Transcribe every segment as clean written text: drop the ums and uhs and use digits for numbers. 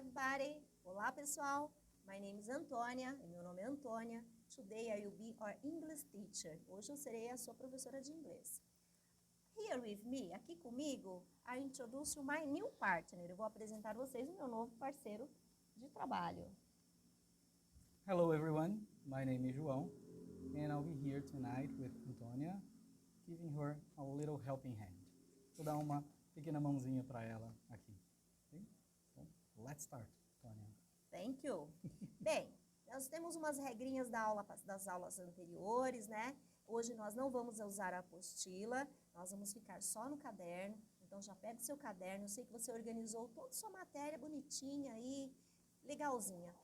everybody! Olá, pessoal! My name is Antônia, e meu nome é Antônia. Today I will be your English teacher. Hoje eu serei a sua professora de inglês. Here with me, aqui comigo, I introduce you my new partner. Eu vou apresentar vocês o meu novo parceiro de trabalho. Hello everyone, my name is João, and I'll be here tonight with Antônia, giving her a little helping hand. Vou dar uma pequena mãozinha para ela aqui. Okay? So, let's start, Antônia. Thank you. Bem, nós temos umas regrinhas das aulas anteriores, né? Hoje nós não vamos usar a apostila, nós vamos ficar só no caderno. Então já pega o seu caderno, eu sei que você organizou toda a sua matéria bonitinha aí, legalzinha.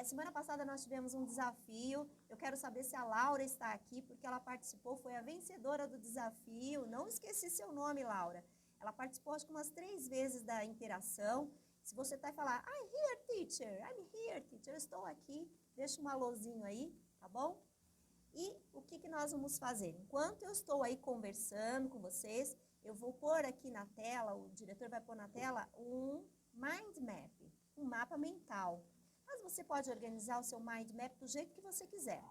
Semana passada nós tivemos um desafio, eu quero saber se a Laura está aqui, porque ela participou, foi a vencedora do desafio. Não esqueci seu nome, Laura. Ela participou acho que umas 3 vezes da interação. Se você está e falar, I'm here, teacher, eu estou aqui, deixa um alôzinho aí, tá bom? E o que nós vamos fazer? Enquanto eu estou aí conversando com vocês, eu vou pôr aqui na tela, o diretor vai pôr na tela um mind map, um mapa mental. Mas você pode organizar o seu mind map do jeito que você quiser.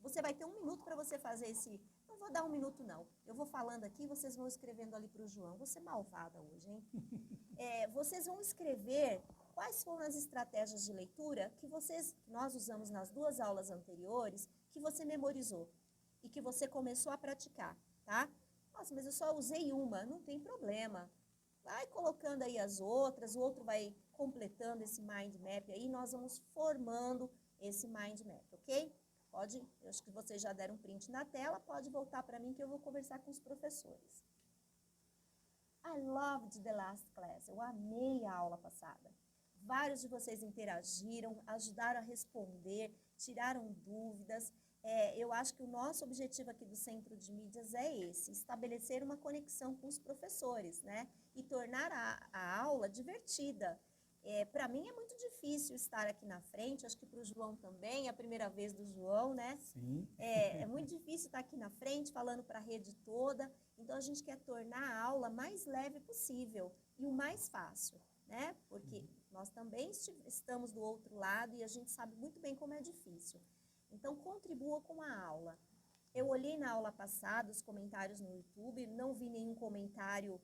Você vai ter 1 minuto para você fazer esse... Não vou dar 1 minuto, não. Eu vou falando aqui, vocês vão escrevendo ali para o João. Vou ser malvada hoje, hein? Vocês vão escrever quais foram as estratégias de leitura que nós usamos nas 2 aulas anteriores, que você memorizou e que você começou a praticar, tá? Nossa, mas eu só usei uma. Não tem problema. Vai colocando aí as outras, o outro vai completando esse mind map aí, nós vamos formando esse mind map, ok? Eu acho que vocês já deram um print na tela, pode voltar para mim que eu vou conversar com os professores. I loved the last class. Eu amei a aula passada. Vários de vocês interagiram, ajudaram a responder, tiraram dúvidas. Eu acho que o nosso objetivo aqui do Centro de Mídias é esse, estabelecer uma conexão com os professores, né? E tornar a aula divertida. Para mim é muito difícil estar aqui na frente, acho que para o João também, é a primeira vez do João, né? Sim. É muito difícil estar aqui na frente, falando para a rede toda, então a gente quer tornar a aula mais leve possível e o mais fácil, né? Porque nós também estamos do outro lado e a gente sabe muito bem como é difícil. Então contribua com a aula. Eu olhei na aula passada os comentários no YouTube, não vi nenhum comentário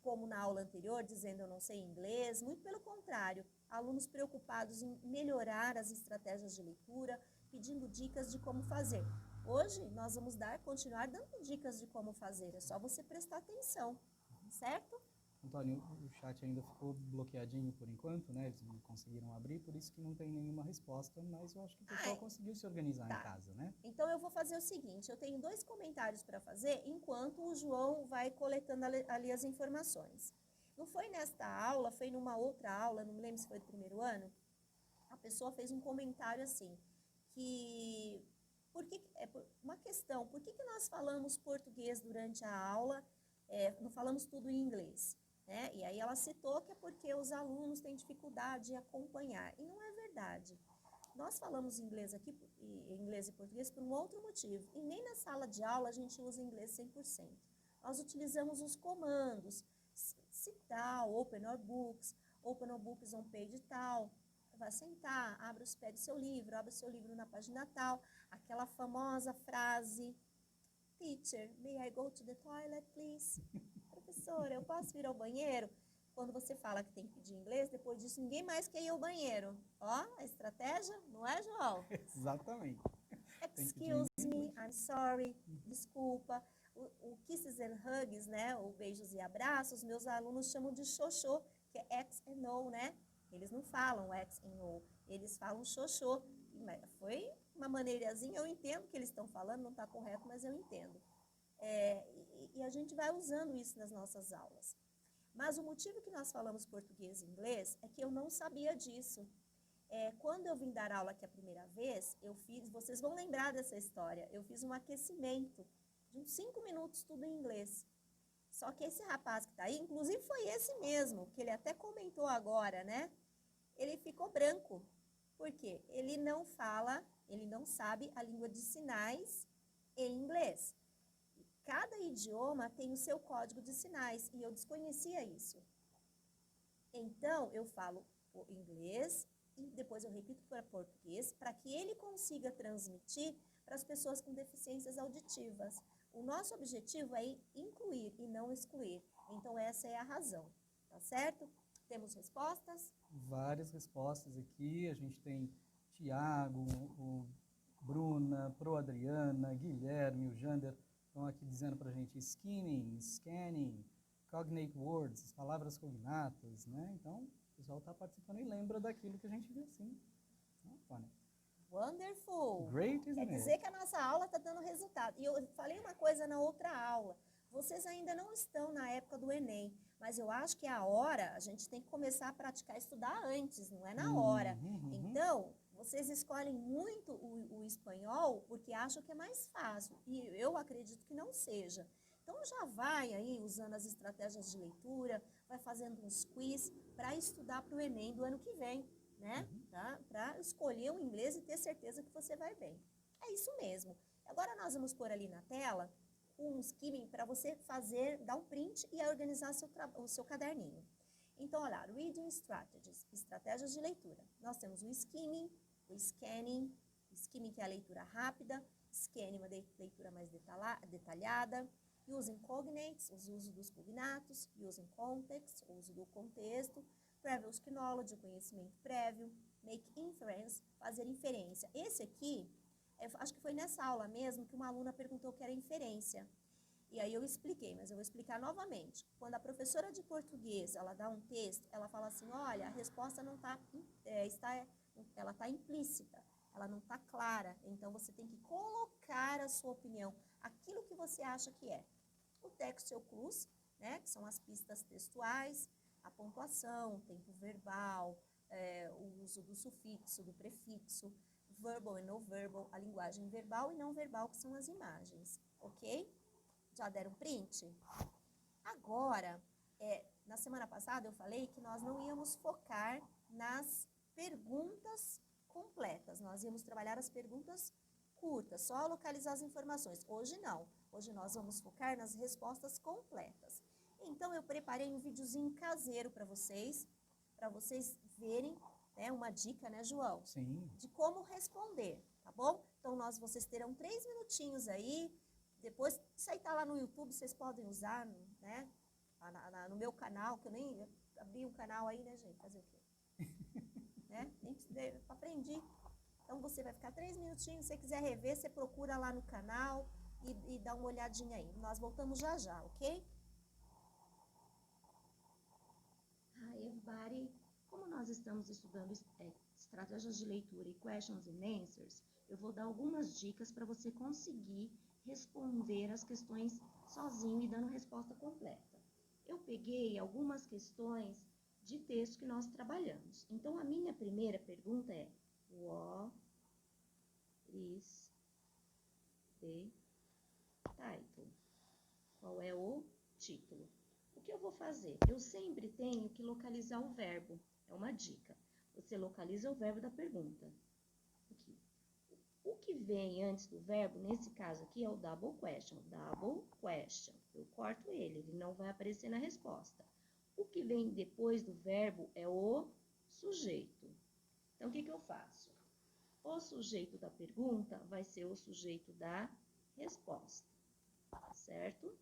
como na aula anterior, dizendo eu não sei inglês, muito pelo contrário, alunos preocupados em melhorar as estratégias de leitura, pedindo dicas de como fazer. Hoje nós vamos continuar dando dicas de como fazer, é só você prestar atenção, certo? Antônio, o chat ainda ficou bloqueadinho por enquanto, né? Eles não conseguiram abrir, por isso que não tem nenhuma resposta, mas eu acho que o pessoal conseguiu se organizar em casa, né? Então eu vou fazer o seguinte, eu tenho 2 comentários para fazer, enquanto o João vai coletando ali as informações. Não foi nesta aula, foi numa outra aula, não me lembro se foi do primeiro ano, a pessoa fez um comentário assim, que... uma questão, por que nós falamos português durante a aula, não falamos tudo em inglês? Né? E aí ela citou que é porque os alunos têm dificuldade em acompanhar. E não é verdade. Nós falamos inglês aqui, inglês e português, por um outro motivo. E nem na sala de aula a gente usa inglês 100%. Nós utilizamos os comandos, sit down, open your books on page tal. Vai sentar, abre os pés do seu livro, abre o seu livro na página tal. Aquela famosa frase, teacher, may I go to the toilet, please? Professora, eu posso ir ao banheiro? Quando você fala que tem que pedir inglês, depois disso ninguém mais quer ir ao banheiro. Ó, a estratégia, não é, João? Exatamente. Excuse me, I'm sorry, desculpa. O kisses and hugs, né, o beijos e abraços, meus alunos chamam de xoxô, que é X and O, né? Eles não falam X and O, eles falam xoxô. Foi uma maneirazinha, eu entendo o que eles estão falando, não está correto, mas eu entendo. E a gente vai usando isso nas nossas aulas. Mas o motivo que nós falamos português e inglês é que eu não sabia disso. Quando eu vim dar aula aqui a primeira vez, vocês vão lembrar dessa história, eu fiz um aquecimento de uns 5 minutos tudo em inglês. Só que esse rapaz que está aí, inclusive foi esse mesmo, que ele até comentou agora, né? Ele ficou branco. Por quê? Ele não sabe a língua de sinais em inglês. Cada idioma tem o seu código de sinais e eu desconhecia isso. Então, eu falo o inglês e depois eu repito para português, para que ele consiga transmitir para as pessoas com deficiências auditivas. O nosso objetivo é incluir e não excluir. Então, essa é a razão, tá certo? Temos respostas? Várias respostas aqui. A gente tem Tiago, o Bruna, Pro Adriana, Guilherme, o Jander estão aqui dizendo para a gente skimming, scanning, cognate words, as palavras cognatas, né? Então, o pessoal está participando e lembra daquilo que a gente viu, sim. Antônia. Wonderful! Great, isn't Quer dizer que a nossa aula está dando resultado. E eu falei uma coisa na outra aula. Vocês ainda não estão na época do Enem, mas eu acho que a hora, a gente tem que começar a praticar, estudar antes, não é na hora. Então, vocês escolhem muito o espanhol porque acham que é mais fácil. E eu acredito que não seja. Então, já vai aí usando as estratégias de leitura, vai fazendo uns quiz para estudar para o Enem do ano que vem, né? Tá? Para escolher o inglês e ter certeza que você vai bem. É isso mesmo. Agora, nós vamos pôr ali na tela um skimming para você fazer, dar um print e organizar o seu caderninho. Então, olha lá, Reading Strategies, estratégias de leitura. Nós temos o skimming, o scanning, skimming que é a leitura rápida, scanning uma leitura mais detalhada, using cognates, o uso dos cognatos, using context, o uso do contexto, previous knowledge, o conhecimento prévio, make inference, fazer inferência. Esse aqui, acho que foi nessa aula mesmo que uma aluna perguntou o que era inferência. E aí eu expliquei, mas eu vou explicar novamente. Quando a professora de português, ela dá um texto, ela fala assim, olha, a resposta não ela está implícita, ela não está clara. Então, você tem que colocar a sua opinião, aquilo que você acha que é. O textual clues, né, que são as pistas textuais, a pontuação, o tempo verbal, o uso do sufixo, do prefixo, verbal e não verbal, a linguagem verbal e não verbal, que são as imagens, ok? Já deram print? Agora, na semana passada eu falei que nós não íamos focar nas perguntas completas, nós íamos trabalhar as perguntas curtas, só localizar as informações. Hoje não, hoje nós vamos focar nas respostas completas. Então, eu preparei um videozinho caseiro para vocês verem, né, uma dica, né, João? Sim. De como responder, tá bom? Então, vocês terão 3 minutinhos aí, depois, isso aí tá lá no YouTube, vocês podem usar, né, no meu canal, que eu nem abri um canal aí, né, gente? Fazer o quê? Né? Aprendi. Então, você vai ficar 3 minutinhos, se você quiser rever, você procura lá no canal e dá uma olhadinha aí. Nós voltamos já já, ok? Hi, everybody. Como nós estamos estudando estratégias de leitura e questions and answers, eu vou dar algumas dicas para você conseguir responder as questões sozinho e dando resposta completa. Eu peguei algumas questões de texto que nós trabalhamos. Então, a minha primeira pergunta é: What is the title? Qual é o título? O que eu vou fazer? Eu sempre tenho que localizar o verbo. É uma dica. Você localiza o verbo da pergunta. Aqui. O que vem antes do verbo, nesse caso aqui, é o double question. Double question. Eu corto ele não vai aparecer na resposta. O que vem depois do verbo é o sujeito. Então, o que eu faço? O sujeito da pergunta vai ser o sujeito da resposta, certo?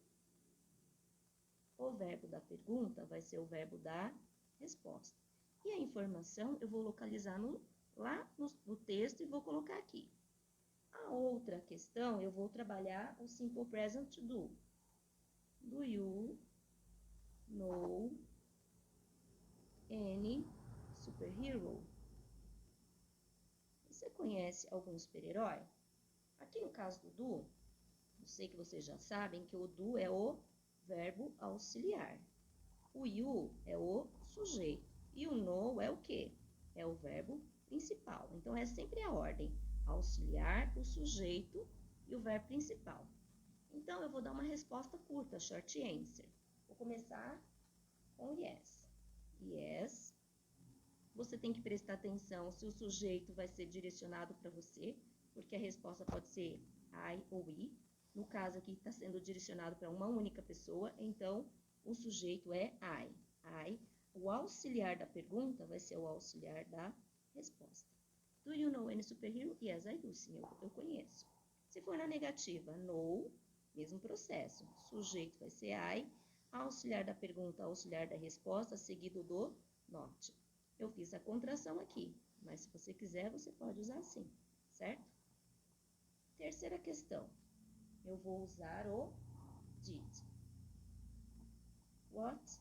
O verbo da pergunta vai ser o verbo da resposta. E a informação eu vou localizar lá no texto e vou colocar aqui. A outra questão, eu vou trabalhar o simple present do. Do you know any superhero? Você conhece algum super-herói? Aqui no caso do do, eu sei que vocês já sabem que o do é o verbo auxiliar. O you é o sujeito. E o know é o quê? É o verbo principal. Então, é sempre a ordem. Auxiliar, o sujeito e o verbo principal. Então, eu vou dar uma resposta curta, short answer. Vou começar com yes. Yes. Você tem que prestar atenção se o sujeito vai ser direcionado para você, porque a resposta pode ser I ou we. No caso aqui, está sendo direcionado para uma única pessoa, então o sujeito é I. o auxiliar da pergunta vai ser o auxiliar da resposta. Do you know any superhero? Yes, I do. Sim, eu conheço. Se for na negativa, no, mesmo processo. Sujeito vai ser I, auxiliar da pergunta, auxiliar da resposta, seguido do not. Eu fiz a contração aqui, mas se você quiser, você pode usar assim, certo? Terceira questão. Eu vou usar o did. What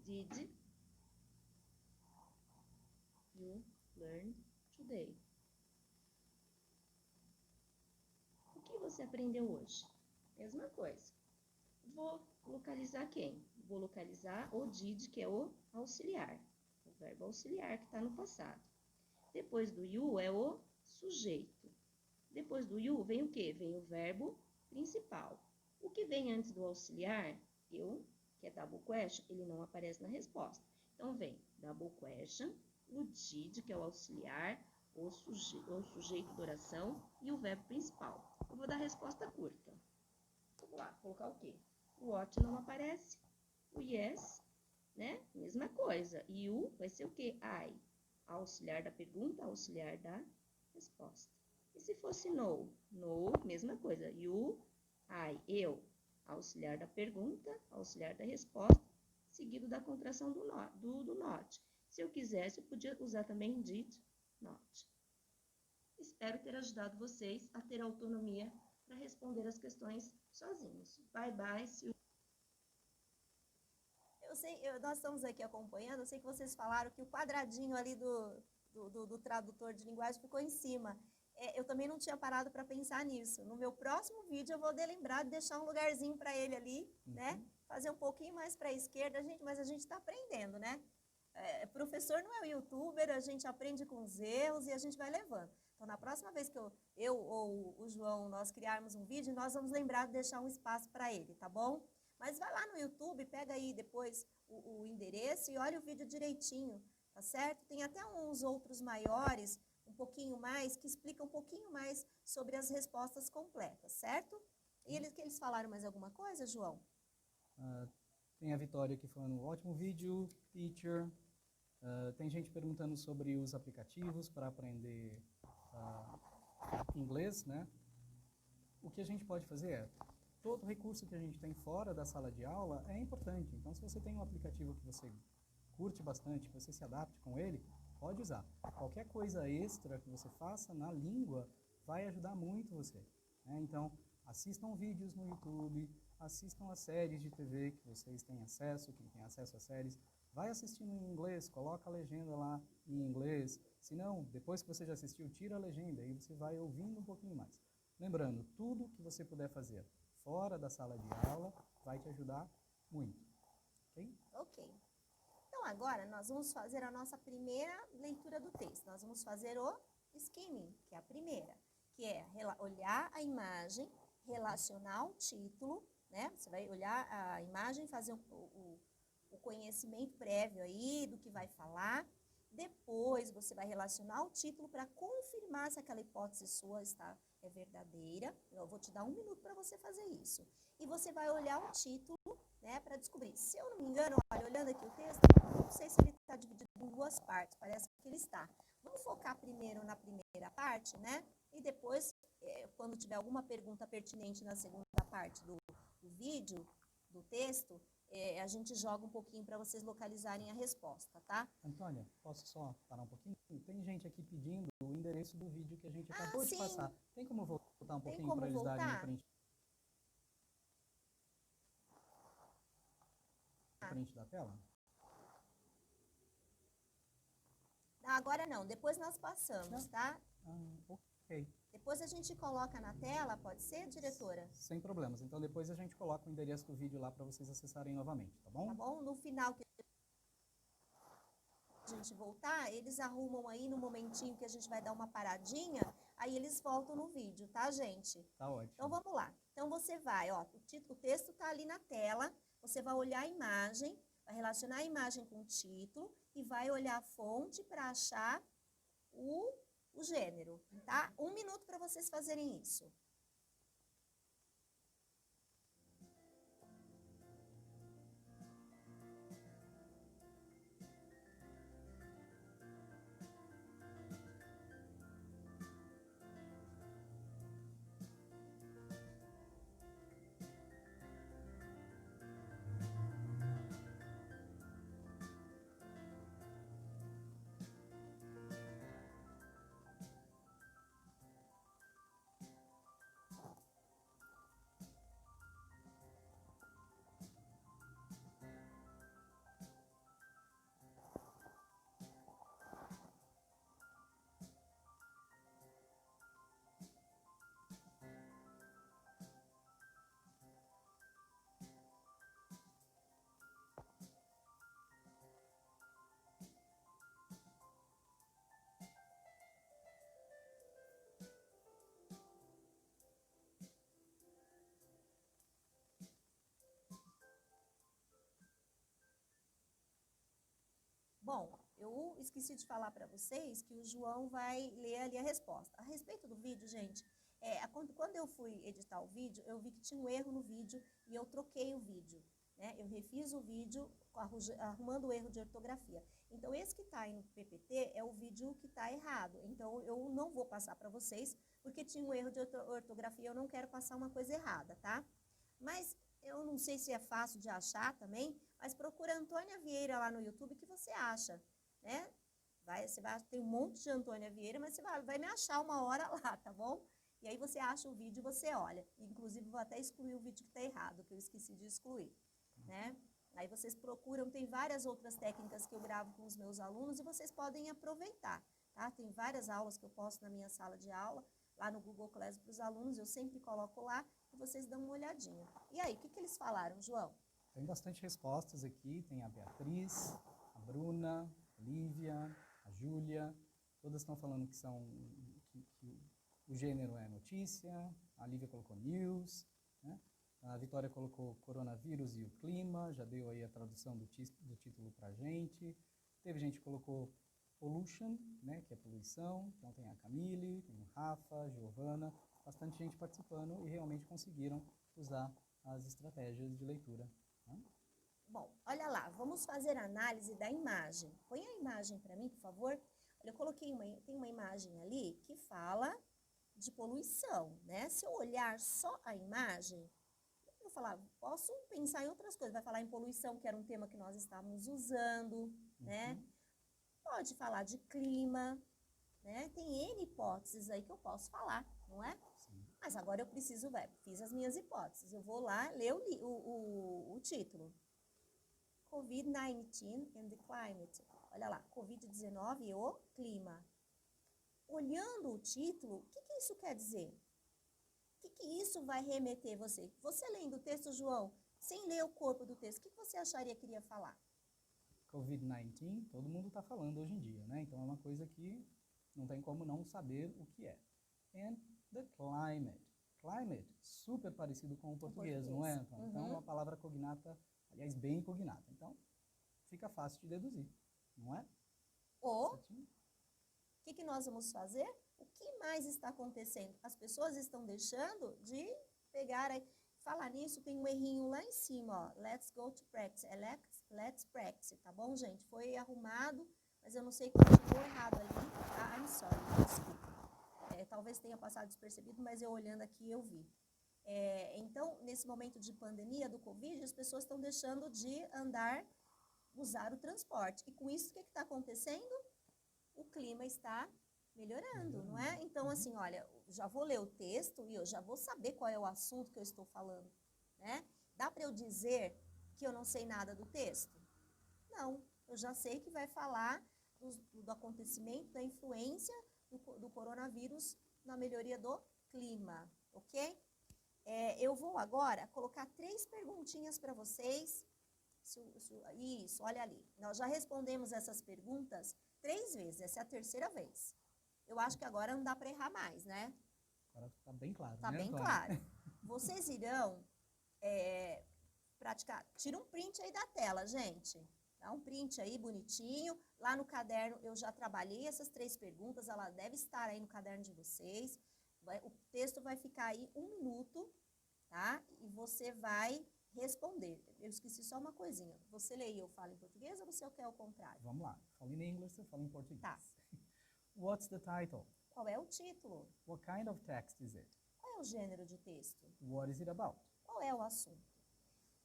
did you learn today? O que você aprendeu hoje? Mesma coisa. Vou localizar quem? Vou localizar o did, que é o auxiliar. O verbo auxiliar que está no passado. Depois do you é o sujeito. Depois do you vem o quê? Vem o verbo principal. O que vem antes do auxiliar, eu, que é double question, ele não aparece na resposta. Então, vem double question, o did, que é o auxiliar, o sujeito da oração e o verbo principal. Eu vou dar a resposta curta. Vamos lá, colocar o quê? O what não aparece, o yes, né? Mesma coisa. E o vai ser o quê? I. Auxiliar da pergunta, auxiliar da resposta. E se fosse no? No, mesma coisa. You, I, eu. Auxiliar da pergunta, auxiliar da resposta, seguido da contração do not. Se eu quisesse, eu podia usar também did not. Espero ter ajudado vocês a ter autonomia para responder as questões sozinhos. Bye, bye. Nós estamos aqui acompanhando, eu sei que vocês falaram que o quadradinho ali do tradutor de linguagem ficou em cima. Eu também não tinha parado para pensar nisso. No meu próximo vídeo eu vou lembrar de deixar um lugarzinho para ele ali, né? Fazer um pouquinho mais para a esquerda, mas a gente está aprendendo, né? Professor não é o youtuber, a gente aprende com os erros e a gente vai levando. Então, na próxima vez que eu ou o João, nós criarmos um vídeo, nós vamos lembrar de deixar um espaço para ele, tá bom? Mas vai lá no YouTube, pega aí depois o endereço e olha o vídeo direitinho, tá certo? Tem até uns outros maiores, um pouquinho mais, que explicam um pouquinho mais sobre as respostas completas, certo? E eles falaram mais alguma coisa, João? Tem a Vitória aqui falando, ótimo vídeo, teacher. Tem gente perguntando sobre os aplicativos para aprender inglês, né? O que a gente pode fazer é, todo recurso que a gente tem fora da sala de aula é importante. Então, se você tem um aplicativo que você curte bastante, que você se adapte com ele, pode usar. Qualquer coisa extra que você faça na língua vai ajudar muito você, né? Então, assistam vídeos no YouTube, assistam as séries de TV que vocês têm acesso, quem tem acesso às séries. Vai assistindo em inglês, coloca a legenda lá em inglês. Se não, depois que você já assistiu, tira a legenda e você vai ouvindo um pouquinho mais. Lembrando, tudo que você puder fazer fora da sala de aula vai te ajudar muito. Ok? Ok. Então, agora nós vamos fazer a nossa primeira leitura do texto. Nós vamos fazer o skimming, que é a primeira, que é olhar a imagem, relacionar o título, né? Você vai olhar a imagem, fazer o conhecimento prévio aí do que vai falar. Depois, você vai relacionar o título para confirmar se aquela hipótese sua é verdadeira. Eu vou te dar 1 minuto para você fazer isso. E você vai olhar o título, né, para descobrir. Se eu não me engano, olha, olhando aqui o texto, não sei se ele está dividido em 2 partes, parece que ele está. Vamos focar primeiro na primeira parte, né? E depois, quando tiver alguma pergunta pertinente na segunda parte do vídeo, do texto, a gente joga um pouquinho para vocês localizarem a resposta, tá? Antônia, posso só parar um pouquinho? Tem gente aqui pedindo o endereço do vídeo que a gente acabou de passar. Tem como voltar um pouquinho para eles darem o print da tela? Agora não, depois nós passamos, tá? Ok. Depois a gente coloca na tela, pode ser, diretora? Sem problemas. Então, depois a gente coloca o endereço do vídeo lá para vocês acessarem novamente, tá bom? Tá bom? No final que a gente voltar, eles arrumam aí no momentinho que a gente vai dar uma paradinha, aí eles voltam no vídeo, tá, gente? Tá ótimo. Então, vamos lá. Então, você vai, ó, o texto tá ali na tela, você vai olhar a imagem, vai relacionar a imagem com o título e vai olhar a fonte para achar o gênero, tá? 1 minuto para vocês fazerem isso. Bom, eu esqueci de falar para vocês que o João vai ler ali a resposta. A respeito do vídeo, gente, quando eu fui editar o vídeo, eu vi que tinha um erro no vídeo e eu troquei o vídeo, né? Eu refiz o vídeo arrumando o erro de ortografia. Então, esse que está aí no PPT é o vídeo que está errado. Então, eu não vou passar para vocês, porque tinha um erro de ortografia, eu não quero passar uma coisa errada, tá? Mas eu não sei se é fácil de achar também, mas procura Antônia Vieira lá no YouTube que você acha, né? Você vai ter um monte de Antônia Vieira, mas você vai me achar uma hora lá, tá bom? E aí você acha o vídeo e você olha. Inclusive, vou até excluir o vídeo que está errado, que eu esqueci de excluir, né? Aí vocês procuram, tem várias outras técnicas que eu gravo com os meus alunos e vocês podem aproveitar, tá? Tem várias aulas que eu posto na minha sala de aula, lá no Google Class para os alunos, eu sempre coloco lá e vocês dão uma olhadinha. E aí, o que eles falaram, João? Tem bastante respostas aqui, tem a Beatriz, a Bruna, a Lívia, a Júlia, todas estão falando que o gênero é notícia, a Lívia colocou news, né? A Vitória colocou coronavírus e o clima, já deu aí a tradução do título pra gente. Teve gente que colocou pollution, né, que é poluição, então tem a Camille, tem o Rafa, a Giovana, bastante gente participando e realmente conseguiram usar as estratégias de leitura. Né? Bom, olha lá, vamos fazer a análise da imagem. Põe a imagem para mim, por favor. Olha, eu coloquei tem uma imagem ali que fala de poluição, né? Se eu olhar só a imagem, eu vou falar, posso pensar em outras coisas. Vai falar em poluição, que era um tema que nós estávamos usando, né? Pode falar de clima, né? Tem N hipóteses aí que eu posso falar, não é? Sim. Mas agora eu preciso, fiz as minhas hipóteses. Eu vou lá ler o título. COVID-19 and the climate. Olha lá, COVID-19 e o clima. Olhando o título, o que isso quer dizer? O que isso vai remeter você? Você lendo o texto, João, sem ler o corpo do texto, o que você acharia que iria falar? COVID-19, todo mundo está falando hoje em dia, né? Então é uma coisa que não tem como não saber o que é. And the climate. Climate, super parecido com o português, não é, Antônio? Então é uma palavra cognata, aliás, bem cognata. Então fica fácil de deduzir, não é? Ou, o que nós vamos fazer? O que mais está acontecendo? As pessoas estão deixando de pegar aí. Falar nisso, tem um errinho lá em cima, ó. Let's go to practice. Let's practice, tá bom, gente? Foi arrumado, mas eu não sei o que ficou errado ali. Ah, I'm sorry, desculpa. Talvez tenha passado despercebido, mas eu olhando aqui eu vi. Então, nesse momento de pandemia do Covid, as pessoas estão deixando de usar o transporte. E com isso, o que está acontecendo? O clima está melhorando, não é? Então, assim, olha, já vou ler o texto e eu já vou saber qual é o assunto que eu estou falando, né? Dá para eu dizer que eu não sei nada do texto? Não, eu já sei que vai falar do acontecimento, da influência do coronavírus na melhoria do clima, ok? Eu vou agora colocar 3 perguntinhas para vocês. Isso, olha ali. Nós já respondemos essas perguntas 3 vezes, essa é a 3ª vez. Eu acho que agora não dá para errar mais, né? Agora está bem claro, tá né, bem Antônio? claro. Vocês irão praticar. Tira um print aí da tela, gente. Dá um print aí bonitinho. Lá no caderno eu já trabalhei essas 3 perguntas, ela deve estar aí no caderno de vocês. O texto vai ficar aí 1 minuto, tá? E você vai responder. Eu esqueci só uma coisinha. Você lê e eu falo em português ou você quer o contrário? Vamos lá. Fala em inglês, eu falo em português. Tá. What's the title? Qual é o título? What kind of text is it? Qual é o gênero de texto? What is it about? Qual é o assunto?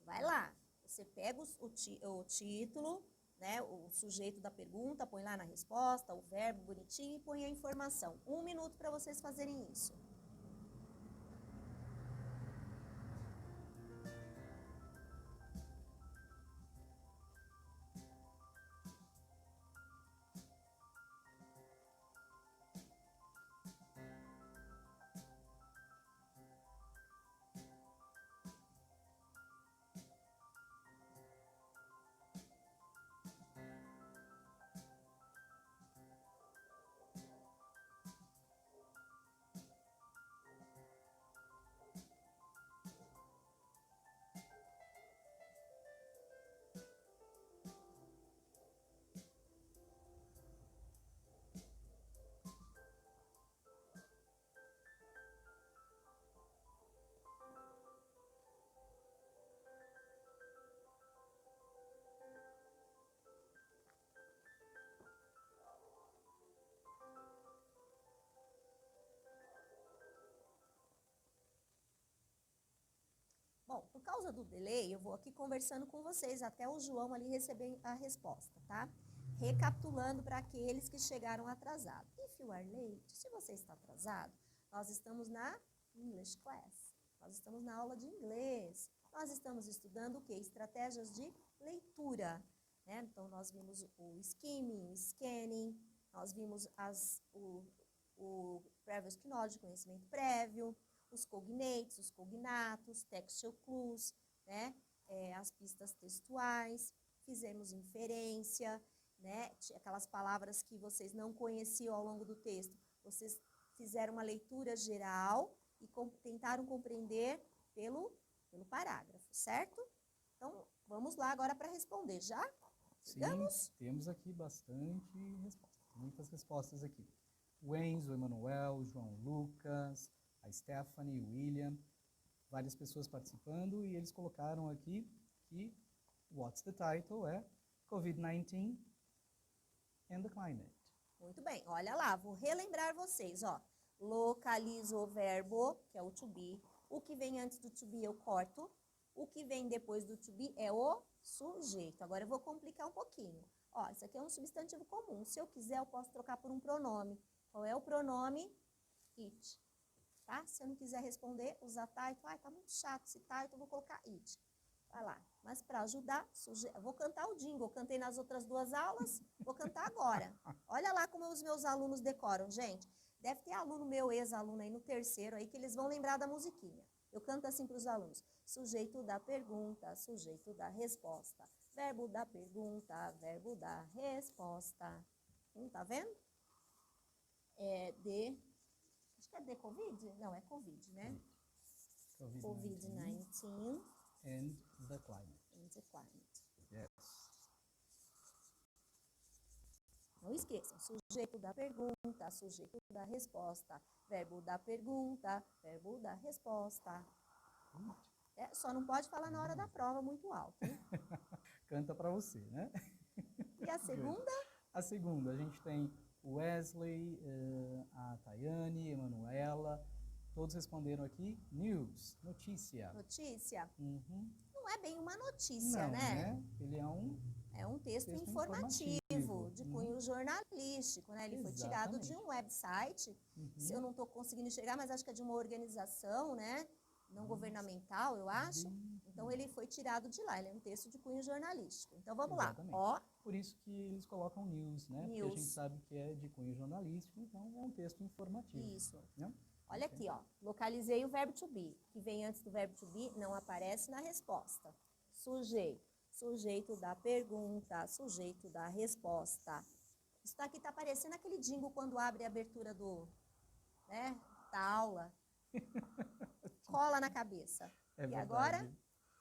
Vai lá. Você pega o título, né, o sujeito da pergunta, põe lá na resposta, o verbo bonitinho e põe a informação. 1 minuto para vocês fazerem isso. Bom, por causa do delay, eu vou aqui conversando com vocês até o João ali receber a resposta, tá? Recapitulando para aqueles que chegaram atrasados. If you are late, se você está atrasado, nós estamos na English class. Nós estamos na aula de inglês. Nós estamos estudando o quê? Estratégias de leitura, né? Então, nós vimos o skimming, o scanning, nós vimos o previous knowledge, conhecimento prévio, os cognates, os cognatos, textual clues, né? As pistas textuais, fizemos inferência, né? Aquelas palavras que vocês não conheciam ao longo do texto, vocês fizeram uma leitura geral e tentaram compreender pelo parágrafo, certo? Então, vamos lá agora para responder, já? Chegamos? Sim, temos aqui bastante respostas, muitas respostas aqui. O Enzo, o Emanuel, o João Lucas, a Stephanie, o William, várias pessoas participando e eles colocaram aqui que what's the title é COVID-19 and the climate. Muito bem, olha lá, vou relembrar vocês, ó. Localizo o verbo, que é o to be. O que vem antes do to be eu corto. O que vem depois do to be é o sujeito. Agora eu vou complicar um pouquinho. Ó, isso aqui é um substantivo comum. Se eu quiser, eu posso trocar por um pronome. Qual é o pronome? It. Tá? Se eu não quiser responder, usar title. Ai, tá muito chato esse title, eu vou colocar it. Vai lá. Mas para ajudar, eu vou cantar o jingle. Eu cantei nas outras 2 aulas, vou cantar agora. Olha lá como os meus alunos decoram, gente. Deve ter aluno meu, ex-aluno aí no terceiro, aí que eles vão lembrar da musiquinha. Eu canto assim para os alunos. Sujeito da pergunta, sujeito da resposta. Verbo da pergunta, verbo da resposta. Tá vendo? Acho que é de Covid? Não, é Covid, né? COVID-19 and the climate. Yes. Não esqueçam, sujeito da pergunta, sujeito da resposta, verbo da pergunta, verbo da resposta. Só não pode falar na hora da prova muito alto, hein? Canta para você, né? E a segunda? A segunda, a gente tem o Wesley, a Tayane, a Emanuela, todos responderam aqui, news, notícia. Notícia? Uhum. Não é bem uma notícia, Não, né? Ele é um texto informativo, de cunho jornalístico, né? Ele foi tirado de um website, se eu não estou conseguindo enxergar, mas acho que é de uma organização, né? Não governamental, eu acho. Então, ele foi tirado de lá, ele é um texto de cunho jornalístico. Então, vamos lá. Ó. Por isso que eles colocam news, né? Porque a gente sabe que é de cunho jornalístico, então é um texto informativo. Isso. Né? Olha aqui, ó. Localizei o verbo to be, que vem antes do verbo to be, não aparece na resposta. Sujeito. Sujeito da pergunta, sujeito da resposta. Isso aqui tá parecendo aquele jingle quando abre a abertura da aula. Cola na cabeça. É e agora,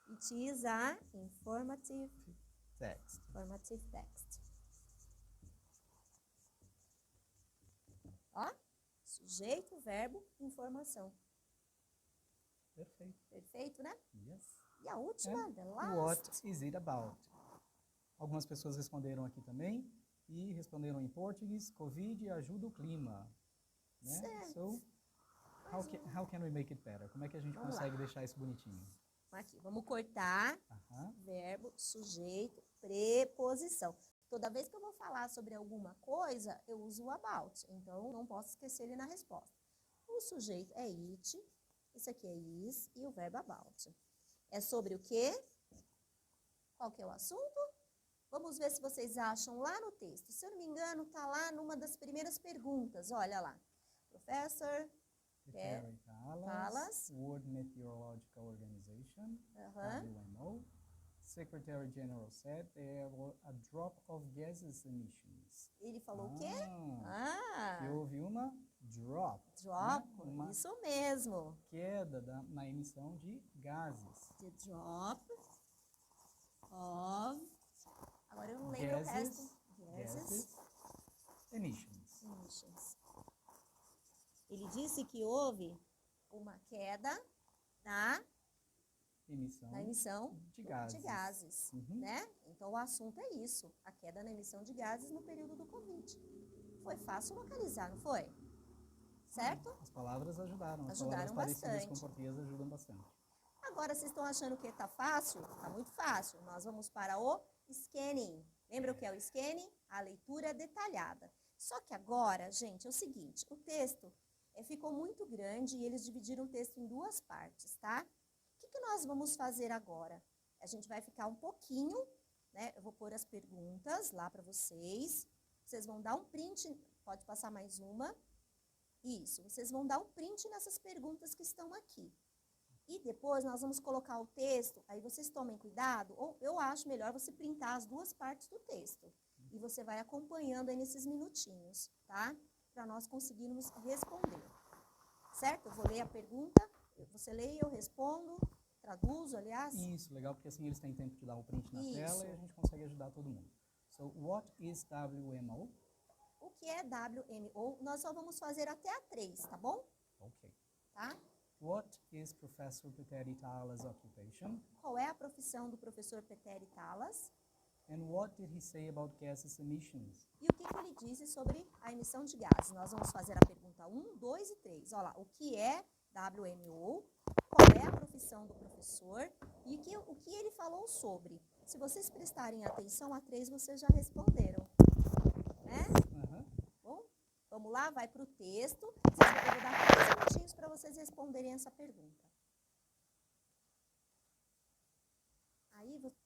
it is a informative text. Ó, sujeito, verbo, informação. Perfeito. Perfeito, né? Yes. E a última, the last. What is it about? Algumas pessoas responderam aqui também e responderam em português, Covid ajuda o clima. Né? Certo. So, how can we make it better? Como é que a gente consegue deixar isso bonitinho? Aqui, vamos cortar verbo, sujeito, preposição. Toda vez que eu vou falar sobre alguma coisa, eu uso o about. Então, não posso esquecer ele na resposta. O sujeito é it, isso aqui é is e o verbo about. É sobre o quê? Qual que é o assunto? Vamos ver se vocês acham lá no texto. Se eu não me engano, está lá numa das primeiras perguntas. Olha lá. Professor Callas, World Meteorological Organization, WMO, Secretary General said there were a drop of gases emissions. Ele falou o quê? Que houve uma drop. Né? Isso mesmo. Queda na emissão de gases. The drop of... Agora eu não lembro o resto. Gases. Emissions. Ele disse que houve uma queda na emissão de gases. Né? Então, o assunto é isso, a queda na emissão de gases no período do Covid. Foi fácil localizar, não foi? Certo? As palavras ajudaram. As ajudaram palavras parecidas bastante. com português ajudam bastante. Agora, vocês estão achando que tá fácil? Tá muito fácil. Nós vamos para o scanning. Lembra o que é o scanning? A leitura detalhada. Só que agora, gente, é o seguinte, o texto ficou muito grande e eles dividiram o texto em duas partes, tá? O que nós vamos fazer agora? A gente vai ficar um pouquinho, né? Eu vou pôr as perguntas lá para vocês. Vocês vão dar um print, pode passar mais uma. Isso, vocês vão dar um print nessas perguntas que estão aqui. E depois nós vamos colocar o texto, aí vocês tomem cuidado, ou eu acho melhor você printar as duas partes do texto. E você vai acompanhando aí nesses minutinhos, tá? Para nós conseguirmos responder. Certo? Eu vou ler a pergunta, você lê e eu respondo, traduzo, aliás. Isso, legal, porque assim eles têm tempo de dar o print na tela e a gente consegue ajudar todo mundo. So, what is WMO? O que é WMO? Nós só vamos fazer até a 3, tá bom? Ok. Tá? What is Professor Petteri Tala's occupation? Qual é a profissão do professor Petteri Talas? And what did he say about gases emissions? E o que ele disse sobre a emissão de gases? Nós vamos fazer a pergunta 1, 2 e 3. Olha lá, o que é WMO? Qual é a profissão do professor? E o que ele falou sobre? Se vocês prestarem atenção, a 3 vocês já responderam. Né? Bom, vamos lá, vai para o texto. Eu vou dar 3 minutinhos para vocês responderem essa pergunta. Aí você...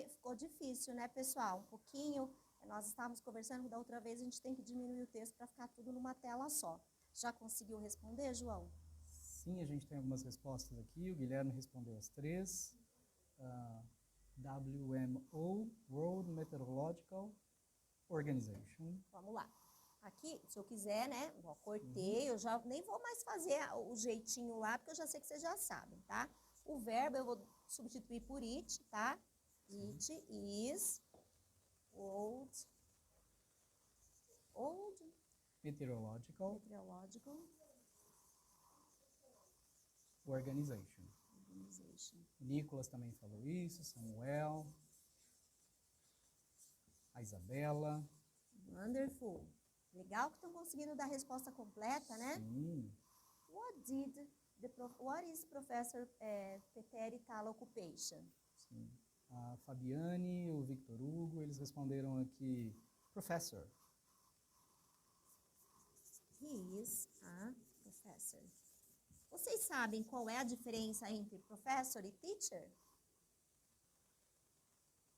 ficou difícil, né, pessoal? Um pouquinho. Nós estávamos conversando da outra vez, a gente tem que diminuir o texto para ficar tudo numa tela só. Já conseguiu responder, João? Sim, a gente tem algumas respostas aqui. O Guilherme respondeu as 3. WMO, World Meteorological Organization. Vamos lá. Aqui, se eu quiser, né, ó, cortei, eu já nem vou mais fazer o jeitinho lá, porque eu já sei que vocês já sabem, tá? O verbo eu vou substituir por it, tá? It is World Meteorological Meteorological Organization. Organization. Nicolas também falou isso, Samuel, a Isabela. Wonderful. Legal que estão conseguindo dar a resposta completa, né? Sim. What is Professor Peteri Tala occupation? Sim. A Fabiane, o Victor Hugo, eles responderam aqui, professor. He is a professor. Vocês sabem qual é a diferença entre professor e teacher?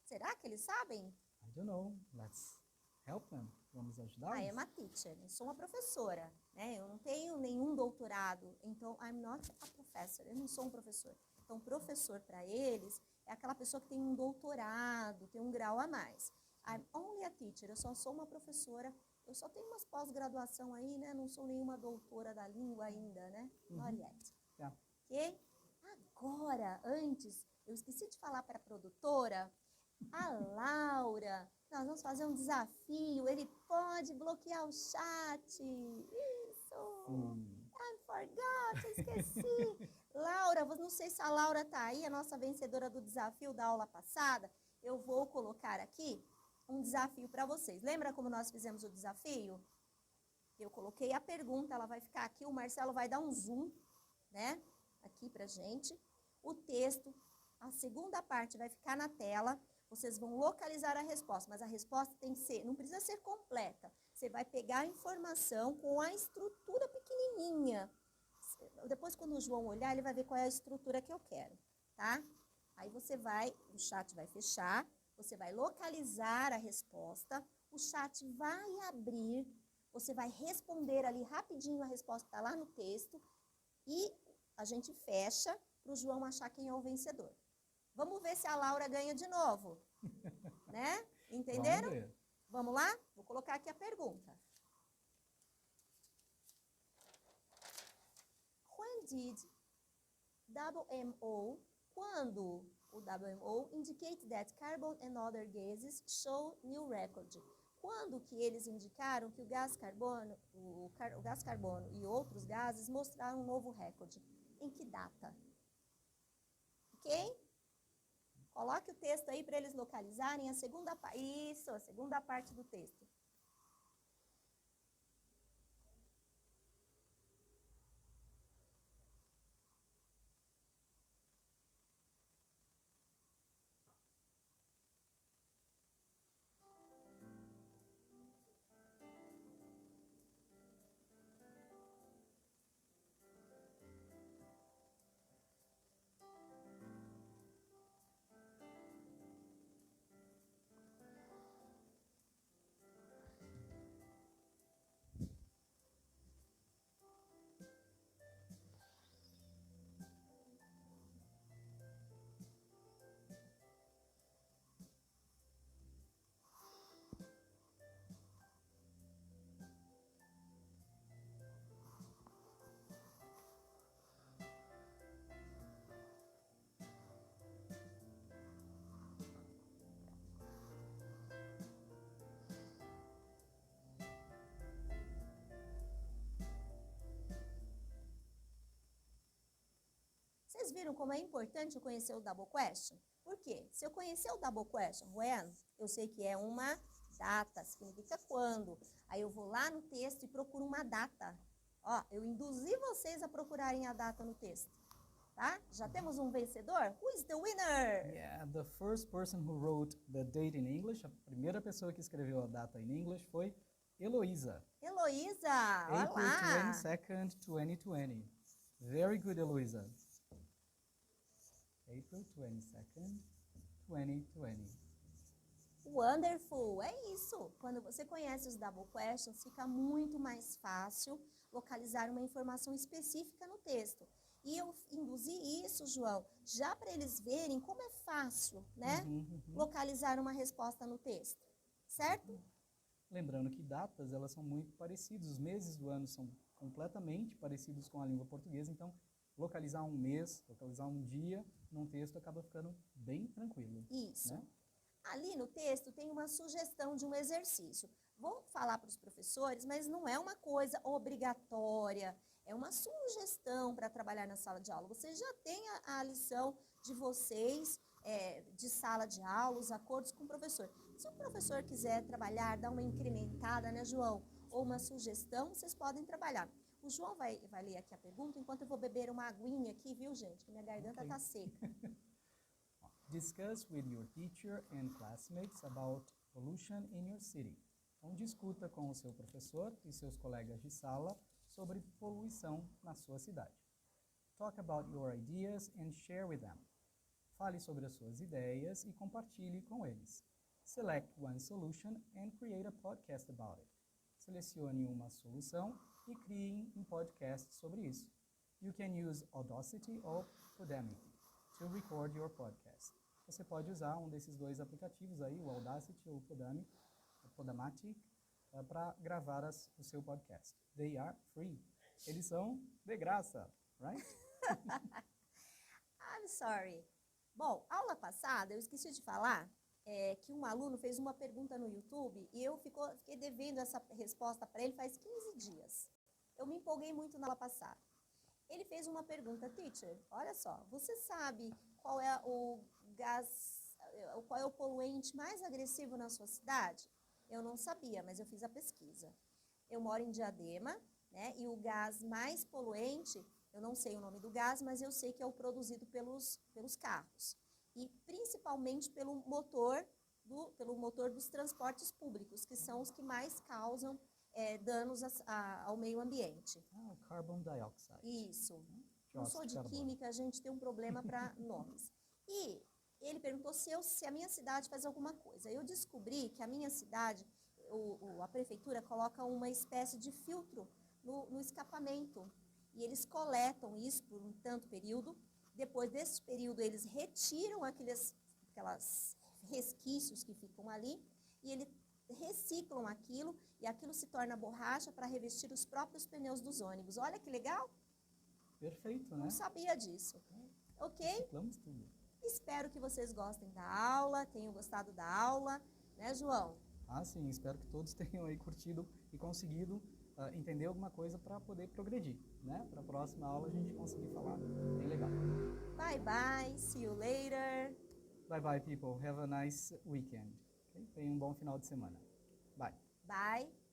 Será que eles sabem? I don't know. Let's help them. Vamos ajudá-los? I am a teacher. Eu sou uma professora, né? Eu não tenho nenhum doutorado, então I'm not a professor. Eu não sou um professor. Então, professor para eles é aquela pessoa que tem um doutorado, tem um grau a mais. I'm only a teacher. Eu só sou uma professora. Eu só tenho umas pós-graduação aí, né? Não sou nenhuma doutora da língua ainda, né? Not yet. Yeah. Ok? Agora, antes, eu esqueci de falar para a produtora, a Laura, nós vamos fazer um desafio. Ele pode bloquear o chat. Isso! I forgot, eu esqueci. Laura, não sei se a Laura tá aí, a nossa vencedora do desafio da aula passada. Eu vou colocar aqui um desafio para vocês. Lembra como nós fizemos o desafio? Eu coloquei a pergunta, ela vai ficar aqui, o Marcelo vai dar um zoom, né? Aqui pra gente. O texto, a segunda parte vai ficar na tela. Vocês vão localizar a resposta, mas a resposta tem que ser, não precisa ser completa. Você vai pegar a informação com a estrutura pequenininha. Depois, quando o João olhar, ele vai ver qual é a estrutura que eu quero, tá? Aí você vai, o chat vai fechar, você vai localizar a resposta, o chat vai abrir, você vai responder ali rapidinho a resposta que está lá no texto e a gente fecha para o João achar quem é o vencedor. Vamos ver se a Laura ganha de novo, né? Entenderam? Vamos ver. Vamos lá? Vou colocar aqui a pergunta. When did WMO, quando o WMO indicate that carbon and other gases show new record? Quando que eles indicaram que o gás carbono e outros gases mostraram um novo recorde? Em que data? Ok? Coloque o texto aí para eles localizarem a segunda parte. Isso, a segunda parte do texto. Vocês viram como é importante eu conhecer o double question? Por quê? Se eu conhecer o double question, when, eu sei que é uma data, significa quando. Aí eu vou lá no texto e procuro uma data. Ó, eu induzi vocês a procurarem a data no texto. Tá? Já temos um vencedor? Who is the winner? Yeah, the first person who wrote the date in English, a primeira pessoa que escreveu a data em inglês foi Heloísa. Heloísa, olha April lá. 22nd, 2020. Very good, Heloísa. April 22nd, 2020. Wonderful! É isso! Quando você conhece os double questions, fica muito mais fácil localizar uma informação específica no texto. E eu induzi isso, João, já para eles verem como é fácil, né? Localizar uma resposta no texto, certo? Lembrando que datas, elas são muito parecidas, os meses do ano são completamente parecidos com a língua portuguesa, então localizar um mês, localizar um dia num texto acaba ficando bem tranquilo. Isso. Né? Ali no texto tem uma sugestão de um exercício. Vou falar para os professores, mas não é uma coisa obrigatória, é uma sugestão para trabalhar na sala de aula. Vocês já têm a lição de vocês, de sala de aula, os acordos com o professor. Se o professor quiser trabalhar, dar uma incrementada, né, João? Ou uma sugestão, vocês podem trabalhar. O João vai ler aqui a pergunta, enquanto eu vou beber uma aguinha aqui, viu, gente? Que minha garganta está seca. Discuss with your teacher and classmates about pollution in your city. Então, discuta com o seu professor e seus colegas de sala sobre poluição na sua cidade. Talk about your ideas and share with them. Fale sobre as suas ideias e compartilhe com eles. Select one solution and create a podcast about it. Selecione uma solução e crie um podcast sobre isso. You can use Audacity or Podamity to record your podcast. Você pode usar um desses dois aplicativos aí, o Audacity ou o Podomatic, para gravar o seu podcast. They are free. Eles são de graça, right? I'm sorry. Bom, aula passada eu esqueci de falar que um aluno fez uma pergunta no YouTube e eu fiquei devendo essa resposta para ele faz 15 dias. Eu me empolguei muito na aula passada. Ele fez uma pergunta, teacher, olha só, você sabe qual é o qual é o poluente mais agressivo na sua cidade? Eu não sabia, mas eu fiz a pesquisa. Eu moro em Diadema, né, e o gás mais poluente, eu não sei o nome do gás, mas eu sei que é o produzido pelos carros. E principalmente pelo motor dos transportes públicos, que são os que mais causam danos ao meio ambiente. O carbon dioxide. Isso. Não sou de química, a gente tem um problema para nomes. E ele perguntou se a minha cidade faz alguma coisa. Eu descobri que a minha cidade, a prefeitura coloca uma espécie de filtro no escapamento. E eles coletam isso por um tanto período. Depois desse período, eles retiram aqueles resquícios que ficam ali e eles reciclam aquilo e aquilo se torna borracha para revestir os próprios pneus dos ônibus. Olha que legal! Perfeito, né? Não sabia disso. Ok? Reciclamos tudo. Espero que vocês gostem da aula, tenham gostado da aula, né, João? Sim, espero que todos tenham aí curtido e conseguido entender alguma coisa para poder progredir, né? Para a próxima aula a gente conseguir falar bem legal. Bye, bye. See you later. Bye, bye, people. Have a nice weekend. Okay? Tenham um bom final de semana. Bye. Bye.